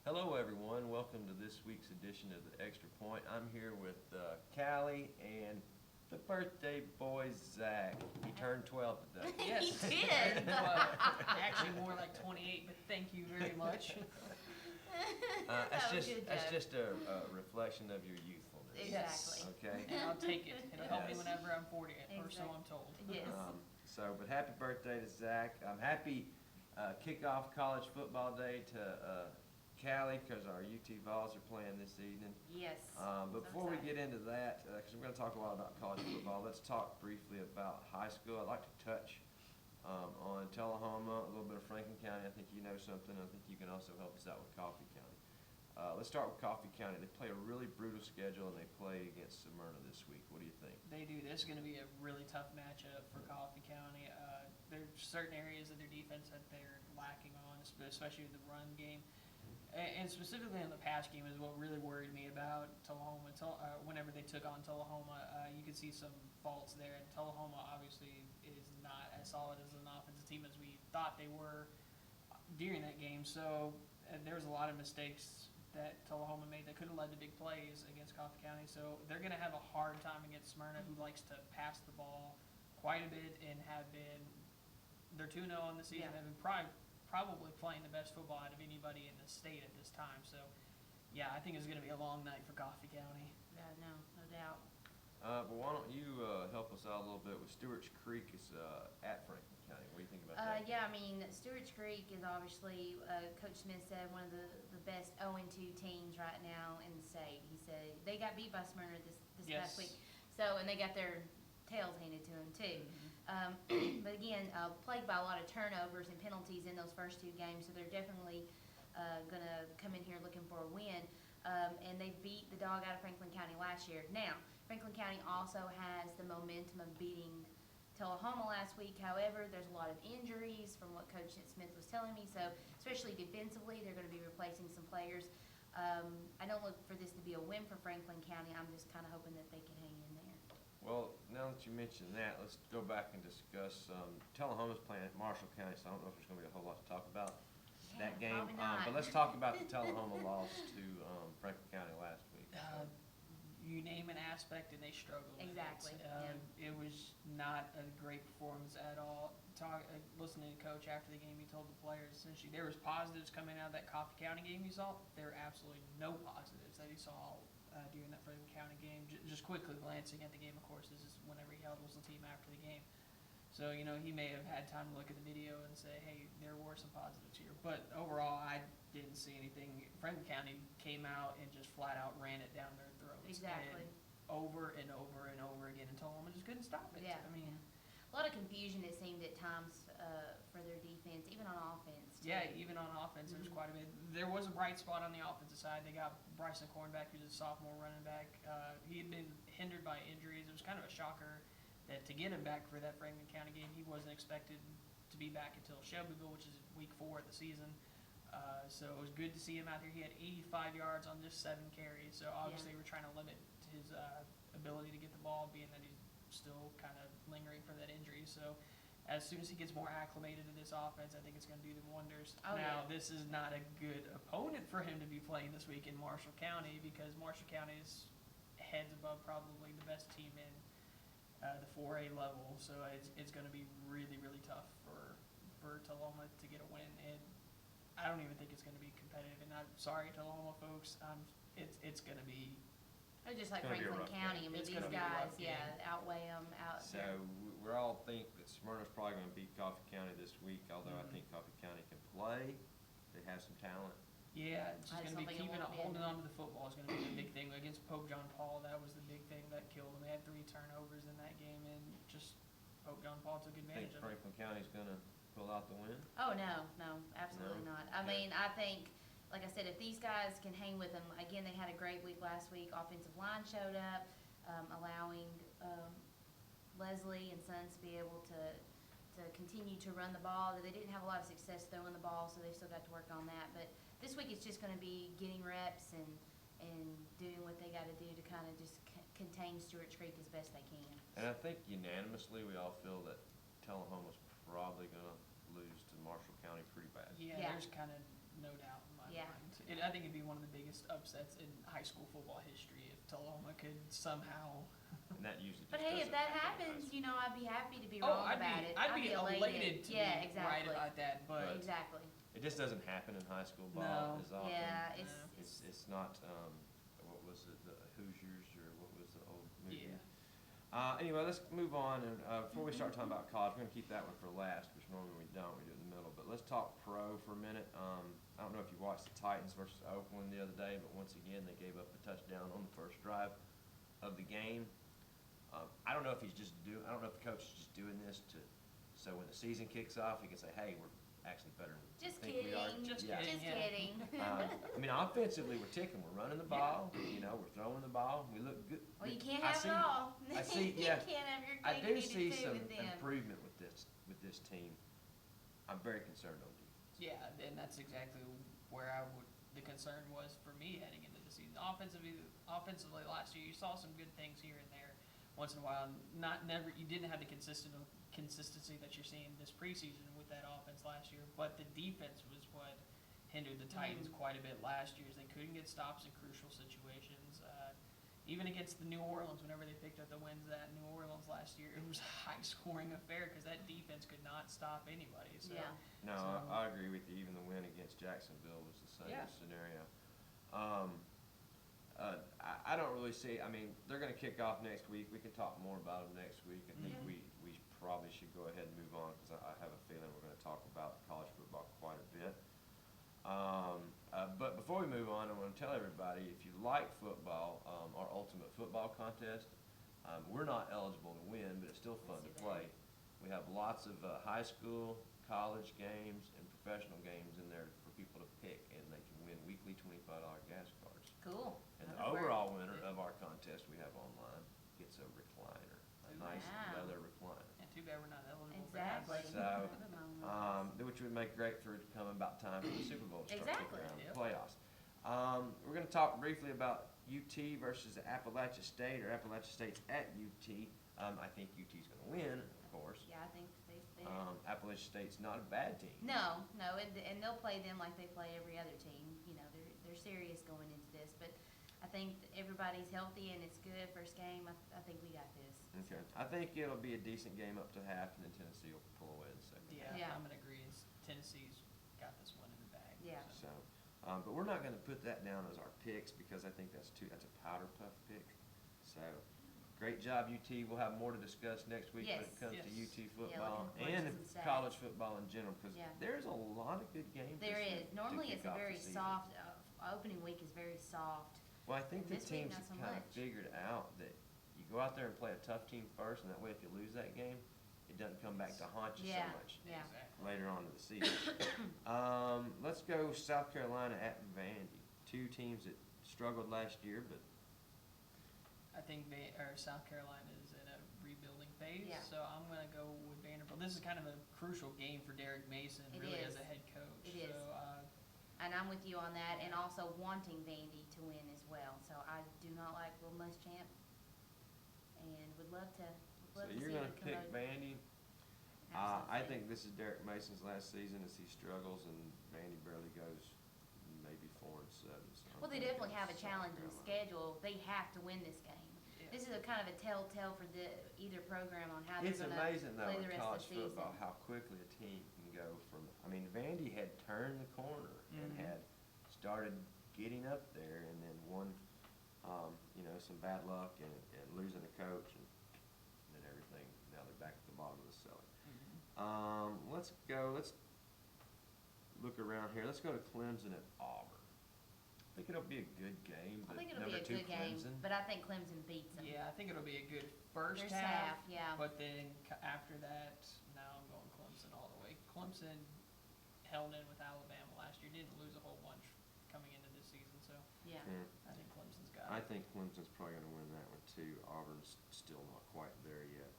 Hello, everyone. Welcome to this week's edition of the Extra Point. I'm here with Callie and the birthday boy Zach. He turned 12 today. Yes. He did. Actually, more like 28, but thank you very much. That's just a reflection of your youthfulness. Exactly. Okay. And I'll take it. It'll help me Yes. whenever I'm 40, or so I'm told. Yes. But happy birthday to Zach. Happy kickoff college football day to Callie, because our UT Vols are playing this evening. Yes. Before we get into that, because we're going to talk a lot about college football, let's talk briefly about high school. I'd like to touch on Tullahoma, a little bit of Franklin County. I think you know something. I think you can also help us out with Coffee County. Let's start with Coffee County. They play a really brutal schedule, and they play against Smyrna this week. What do you think? They do. This is going to be a really tough matchup for Coffee County. There are certain areas of their defense that they're lacking on, especially the run game. And specifically in the pass game is what really worried me about Tullahoma. Whenever they took on Tullahoma, you could see some faults there. And Tullahoma obviously is not as solid as an offensive team as we thought they were during that game. So there was a lot of mistakes that Tullahoma made that could have led to big plays against Coffee County. So they're going to have a hard time against Smyrna, who likes to pass the ball quite a bit and have been – they're 2-0 on the season. Yeah. Have been probably playing the best football out of anybody in the state at this time. So, yeah, I think it's going to be a long night for Coffee County. Yeah, no doubt. But why don't you help us out a little bit with Stewarts Creek is at Franklin County. What do you think about that? Yeah, I mean, Stewarts Creek is obviously, Coach Smith said, one of the best 0-2 teams right now in the state. He said they got beat by Smyrna this Yes. past week. So, and they got their tails handed to them too. But again, plagued by a lot of turnovers and penalties in those first two games, so they're definitely going to come in here looking for a win. And they beat the dog out of Franklin County last year. Now, Franklin County also has the momentum of beating Tullahoma last week. However, there's a lot of injuries from what Coach Smith was telling me. So, especially defensively, they're going to be replacing some players. I don't look for this to be a win for Franklin County. I'm just kind of hoping that they can hang in there. Well, now that you mentioned that, let's go back and discuss Tullahoma's playing at Marshall County, so I don't know if there's going to be a whole lot to talk about that game. Probably not. But let's talk about the Tullahoma loss to Franklin County last week. You name an aspect and they struggled. Exactly, It was not a great performance at all. Listening to Coach after the game, he told the players essentially there was positives coming out of that Coffee County game he saw. There were absolutely no positives that he saw during that Franklin County game. Just quickly glancing at the game, of course, this is whenever he huddles the team after the game. So, he may have had time to look at the video and say, hey, there were some positives here. But overall, I didn't see anything. Franklin County came out and just flat out ran it down their throats. Exactly. And over and over and over again until Tullahoma just couldn't stop it. Yeah. I mean, A lot of confusion, it seemed at times, for their defense, even on offense. Too. yeah, even on offense, there was quite a bit. There was a bright spot on the offensive side. They got Bryson Cornback, who's a sophomore running back. He had been hindered by injuries. It was kind of a shocker that to get him back for that Franklin County game, he wasn't expected to be back until Shelbyville, which is week 4 of the season. So it was good to see him out there. He had 85 yards on just 7 carries. So obviously we're trying to limit his ability to get the ball, being that he's still kind of lingering from that injury. So as soon as he gets more acclimated to this offense, I think it's going to do them wonders. This is not a good opponent for him to be playing this week in Marshall County, because Marshall County is heads above probably the best team in the 4A level. So it's going to be really, really tough for Tullahoma to get a win. And I don't even think it's going to be competitive. And I'm sorry, Tullahoma folks. It's going to be. They're just like It's gonna be a Franklin rough County. game. I mean, It's these gonna be a guys, rough game. outweigh them out So there. we all think that Smyrna's probably going to beat Coffee County this week, although I think Coffee County can play. They have some talent. Yeah, it's I just just going to be don't think it won't be holding enough. on to the football is going to be the big thing. Against Pope John Paul, that was the big thing that killed them. They had 3 turnovers in that game, and just Pope John Paul took Think advantage of it. Franklin County's going to pull out the win? Oh, no, absolutely No? not. I Okay. mean, I think, like I said, if these guys can hang with them, again, they had a great week last week. Offensive line showed up, allowing Leslie and Sons to be able to continue to run the ball. They didn't have a lot of success throwing the ball, so they still got to work on that. But this week it's just going to be getting reps and doing what they got to do to kind of just contain Stewarts Creek as best they can. And I think unanimously, we all feel that Tullahoma's probably going to lose to Marshall County pretty bad. Yeah, Yeah. there's kind of no doubt in my Yeah. mind. I think it'd be one of the biggest upsets in high school football history if Tullahoma could somehow. And that usually just But hey, if doesn't that happen in high happens, school. you know, I'd be happy to be Oh, wrong about it. I'd be elated to Yeah, be right exactly. about that, but Exactly. It just doesn't happen in high school ball No. as often. Yeah, No. It's not, what was it, the Hoosiers, or what was the old movie? yeah. Anyway, let's move on, and, before we start talking about college, we're gonna keep that one for last, which normally we don't, we do it in the middle, but let's talk pro for a minute. I don't know if you watched the Titans versus Oakland the other day, but once again, they gave up a touchdown on the first drive of the game. I don't know if I don't know if the coach is just doing this so when the season kicks off, he can say, hey, we're actually better than we Just think we are. kidding. Just Yeah. kidding. Just Yeah. kidding. I mean, offensively, we're ticking. We're running the ball. You know, we're throwing the ball. We look good. Well, you can't I have see- it all. I see- You yeah. can't have your I cake do and eat see it too some with them. improvement with this team. I'm very concerned on defense. Yeah, and that's exactly where the concern was for me heading into the season. Offensively last year, you saw some good things here and there. Once in a while, you didn't have the consistency that you're seeing this preseason with that offense last year. But the defense was what hindered the Titans quite a bit last year, as they couldn't get stops in crucial situations. Even against the New Orleans, whenever they picked up the wins at New Orleans last year, it was a high-scoring affair because that defense could not stop anybody. So, Yeah. No, So- I agree with you. Even the win against Jacksonville was the same Yeah. scenario. I don't really see. I mean, they're going to kick off next week. We can talk more about them next week. I think Yeah. we probably should go ahead and move on because I have a feeling we're going to talk about college football quite a bit. But before we move on, I want to tell everybody, if you like football, our Ultimate Football Contest, we're not eligible to win, but it's still fun to Yes, it play. We have lots of high school, college games, and professional games in there for people to pick, and they can win weekly $25 gas cards. Cool. And the That'll work. overall winner of our contest we have online gets a recliner, a nice Wow. leather recliner. yeah, too bad we're not eligible Exactly. for that. So, What a moment. which would make great for it to come about time for the Super Bowl to start Exactly. kicking around the Yep. playoffs. We're going to talk briefly about UT versus Appalachia State, or Appalachia State's at UT. I think UT's going to win, of course. Yeah, I think they. Appalachia State's not a bad team. No, and they'll play them like they play every other team. You know, they're serious going into this, but I think everybody's healthy and it's good. First game, I think we got this. Okay. I think it'll be a decent game up to half, and then Tennessee will pull away in the second half. Yeah, Yeah. I'm gonna agree. Tennessee's got this one in the bag. Yeah. So, but we're not gonna put that down as our picks because I think that's a powder puff pick. So, great job, UT. We'll have more to discuss next week when it Yes. comes Yes. to UT Yeah, football looking forward to and some stats. college football in general, because Yeah. there's a lot of good games. There this is. week to Normally kick it's a off the very season. soft, opening week is very soft. Well, I think and the this week teams not have so kind of much. figured out that you go out there and play a tough team first, and that way if you lose that game, it doesn't come back to haunt you Yeah. so much Yeah. Exactly. later on in the season. Let's go South Carolina at Vandy. Two teams that struggled last year, but I think South Carolina is in a rebuilding phase, Yeah. so I'm gonna go with Vanderbilt. This is kind of a crucial game for Derek Mason, It really, is. as a head coach. It is. So, And I'm with you on that, and also wanting Vandy to win as well. So I do not like Will Muschamp, and would love to so see you're it gonna come pick out. Vandy. Absolutely. I think this is Derek Mason's last season as he struggles, and Vandy barely goes maybe 4-7. So I'm Well, they thinking definitely have a South challenging Carolina. schedule. They have to win this game. Yeah. This is a kind of a telltale for either program on how they're It's going to amazing though play the in rest of college the season. football how quickly a team can go from. I mean, Vandy had turned the corner and Mhm. had started getting up there, and then one, some bad luck and losing a coach, and then everything. Now they're back at the bottom of the cellar. Mhm. Let's look around here. Let's go to Clemson at Auburn. I think it'll be a good game, I but think it'll number be a 2 good game, Clemson. but I think Clemson beats them. Yeah, I think it'll be a good first First half, half, yeah. but then after that, now I'm going Clemson all the way. Clemson held in with Alabama last year, didn't lose a whole bunch coming into this season, so Yeah. Yeah. I think Clemson's got I it. think Clemson's probably going to win that one too. Auburn's still not quite there yet.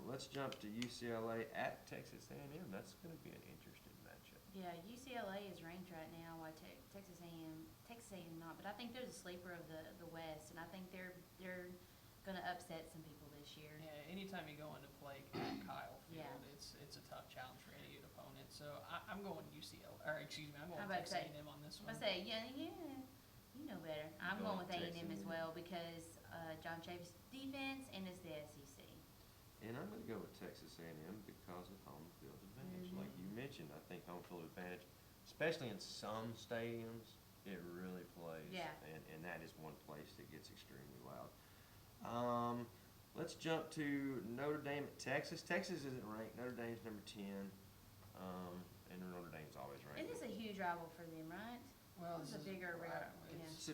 Let's jump to UCLA at Texas A&M. That's going to be an interesting matchup. Yeah, UCLA is ranked right now. Why Texas A&M not, but I think they're the sleeper of the West, and I think they're going to upset some people this year. Yeah, anytime you go into play at Kyle Field, Yeah. it's a tough challenge for any opponent. So I'm going UCLA, or excuse me, I'm going I'm about to Texas say- A&M on this I one. say, yeah, you know better. I'm Going going with A&M Texas as A&M. well because John Chavis' defense and it's the SEC. And I'm gonna go with Texas A&M because of home field advantage. Like you mentioned, I think home field advantage, especially in some stadiums, it really plays. Yeah. And that is one place that gets extremely loud. Let's jump to Notre Dame at Texas. Texas isn't ranked. Notre Dame's number 10. And Notre Dame's always ranked. And it's a huge rival for them, right? Well, It's this a is- bigger right, rival, yeah. It's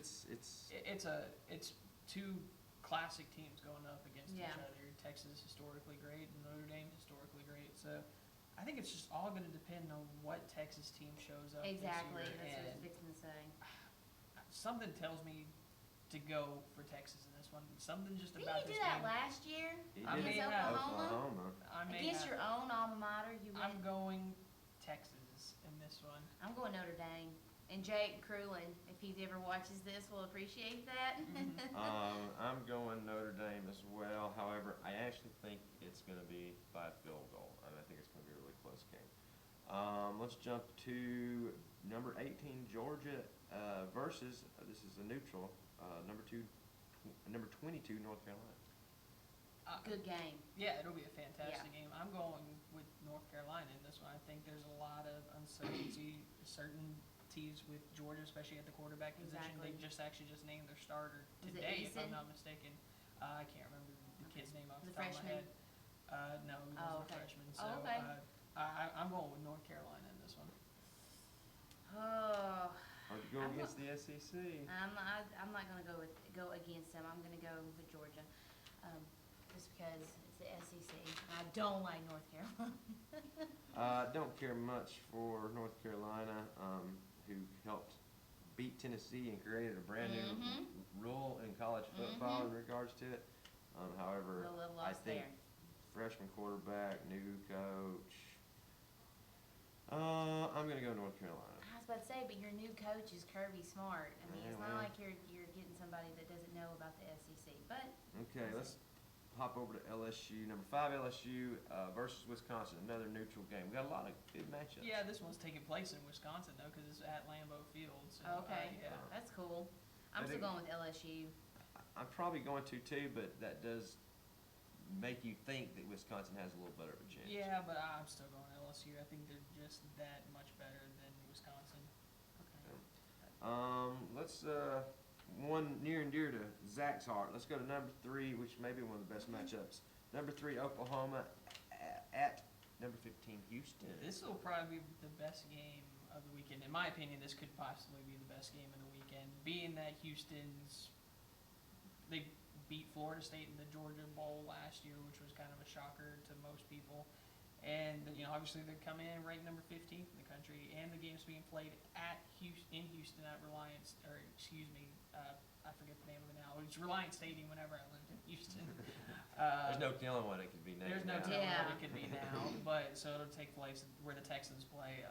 It's two classic teams going up against Yeah. each other. Texas is historically great, and Notre Dame historically great. So I think it's just all going to depend on what Texas team shows up Exactly, this year. that's what I was And fixing to say. something tells me to go for Texas in this one. Something just Didn't about you this do that game. last year? He I did may it have. Oklahoma? I may Against have- your own alma mater, you I'm went. going Texas in this one. I'm going Notre Dame. And Jake Crulin, if he ever watches this, will appreciate that. Mhm. I'm going Notre Dame as well. However, I actually think it's going to be by a field goal. I think it's going to be a really close game. Let's jump to number 18 Georgia versus this is a neutral number 22 North Carolina. Good game. Yeah, it'll be a fantastic game. I'm going with North Carolina in this one. I think there's a lot of uncertainties with Georgia, especially at the quarterback position. Exactly. They just named their starter Was it today, if I'm Eason? not mistaken. I can't remember the kid's name off The the top of my freshman? head. No, he Oh, wasn't a okay. freshman. Oh, So okay. I'm going with North Carolina in this one. Oh, Hard to go I'm against the SEC. I'm not gonna go against them. I'm gonna go with Georgia, just because it's the SEC. I don't like North Carolina. Don't care much for North Carolina, who helped beat Tennessee and created a brand new Mhm. rule in college football Mhm. in regards to it. However, Little love I lost think there. freshman quarterback, new coach. I'm gonna go North Carolina. I was about to say, but your new coach is Kirby Smart. I mean, Yeah, it's not well. like you're getting somebody that doesn't know about the SEC, but Okay, let's hop over to LSU. Number 5 LSU versus Wisconsin, another neutral game. We got a lot of good matchups. Yeah, this one's taking place in Wisconsin though, because it's at Lambeau Field. So, okay, yeah. that's cool. I'm I still think- going with LSU. I'm probably going to too, but that does make you think that Wisconsin has a little better of a chance. Yeah, but I'm still going LSU. I think they're just that much better than Wisconsin. Let's one near and dear to Zach's heart. Let's go to number 3, which may be one of the best matchups. Number 3 Oklahoma at number 15 Houston. This will probably be the best game of the weekend. In my opinion, this could possibly be the best game of the weekend, being that they beat Florida State in the Georgia Bowl last year, which was kind of a shocker to most people. And, obviously they're coming in ranked number 15th in the country, and the game's being played in Houston at Reliance, or excuse me, I forget the name of it now. It's Reliance Stadium whenever I lived in Houston. There's no telling what it could be named. There's no now. telling Yeah. what it could be now, but so it'll take place where the Texans play.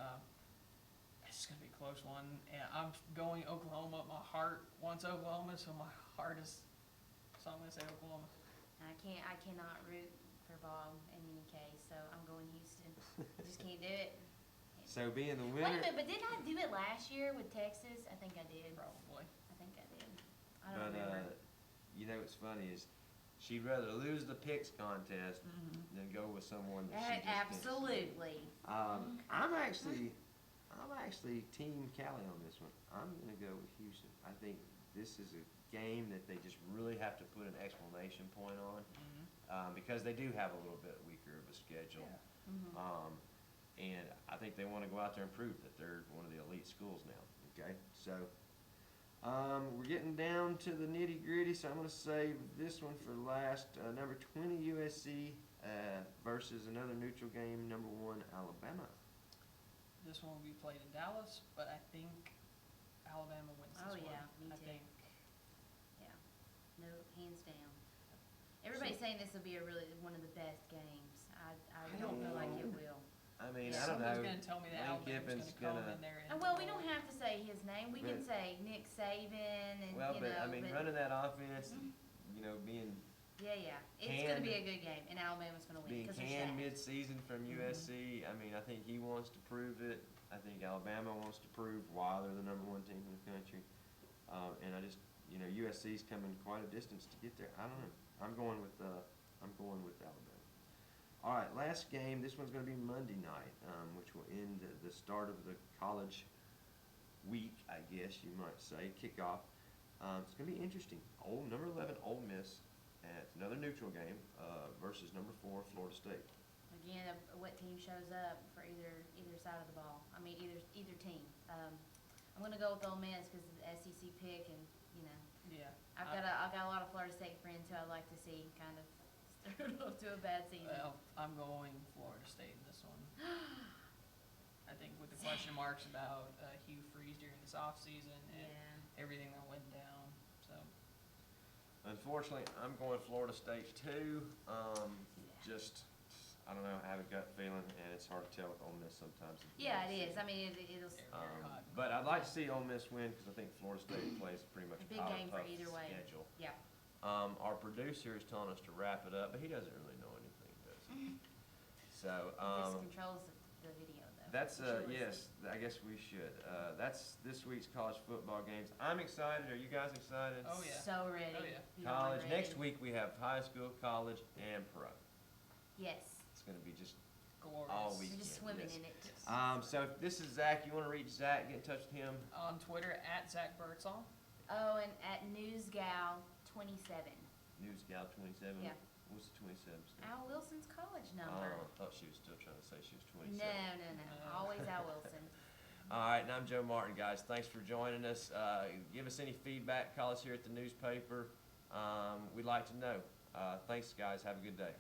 It's gonna be a close one, and I'm going Oklahoma. My heart wants Oklahoma, so my heart is. So I'm gonna say Oklahoma. I cannot root for Bob in any case, so I'm going Houston. Just can't do it. So being the Wait a winner, minute, but didn't I do it last year with Texas? I think I did. Probably. I think I did. I don't but remember. what's funny is she'd rather lose the picks contest than go with someone that she just thinks is good. Absolutely. I'm actually Team Cali on this one. I'm gonna go with Houston. I think this is a game that they just really have to put an exclamation point on, because they do have a little bit weaker of a schedule. Yeah. Mhm. And I think they want to go out there and prove that they're one of the elite schools now. Okay, so we're getting down to the nitty gritty. So I'm going to save this one for last. Number 20 USC versus another neutral game. Number 1 Alabama. This one will be played in Dallas, but I think Alabama wins this Oh, one. yeah, me I too. think. Yeah. No, hands down. Everybody's saying this will be one of the best games. I don't feel like it will. I mean, Yeah. I don't know. Someone's gonna tell me that Lane Alabama's Kiffin's gonna come gonna- in there and. And well, we don't have to say his name. We can But- say Nick Saban and, Well, you but know, I mean, but running that offense, Mhm. being Yeah. It's gonna be a Canned- good game, and Alabama's gonna win, Being because they're canned stacked. mid-season from USC, I mean, I think he wants to prove it. I think Alabama wants to prove why they're the #1 team in the country. And I just, USC's coming quite a distance to get there. I don't know. I'm going with Alabama. All right, last game. This one's going to be Monday night, which will end the start of the college week, I guess you might say, kickoff. It's going to be interesting. Number 11 Ole Miss at another neutral game versus number 4 Florida State. Again, what team shows up for either side of the ball? I mean, either team. I'm gonna go with Ole Miss because it's the SEC pick, and Yeah. I've got a lot of Florida State friends who I'd like to see kind of start off to a bad season. Well, I'm going Florida State in this one. I think with the question marks about Hugh Freeze during this offseason and Yeah. everything that went down, so. Unfortunately, I'm going Florida State too. I don't know, I have a gut feeling, and it's hard to tell with Ole Miss sometimes. Yeah, it is. I mean, it'll. Very hot. But I'd like to see Ole Miss win because I think Florida State plays pretty much A a big game for power-puff either way. schedule. Yeah. Our producer is telling us to wrap it up, but he doesn't really know anything, does he? So, This controls the video, though. that's, Sure. yes, I guess we should. That's this week's college football games. I'm excited. Are you guys excited? Oh, yeah. So ready. Oh, yeah. Beyond College. ready. Next week we have high school, college, and pro. Yes. It's gonna be just Glorious. all We're weekend. just swimming yes. in it. So if this is Zach, you wanna reach Zach, get in touch with him? On Twitter, at Zach Birdsall. Oh, and at NewsGal27. NewsGal27? Yeah. What's the 27 stand? Al Wilson's college Oh, number. I thought she was still trying to say she was 27. No. Always Al Wilson. All right, and I'm Joe Martin, guys. Thanks for joining us. Give us any feedback. Call us here at the newspaper. We'd like to know. Thanks, guys. Have a good day.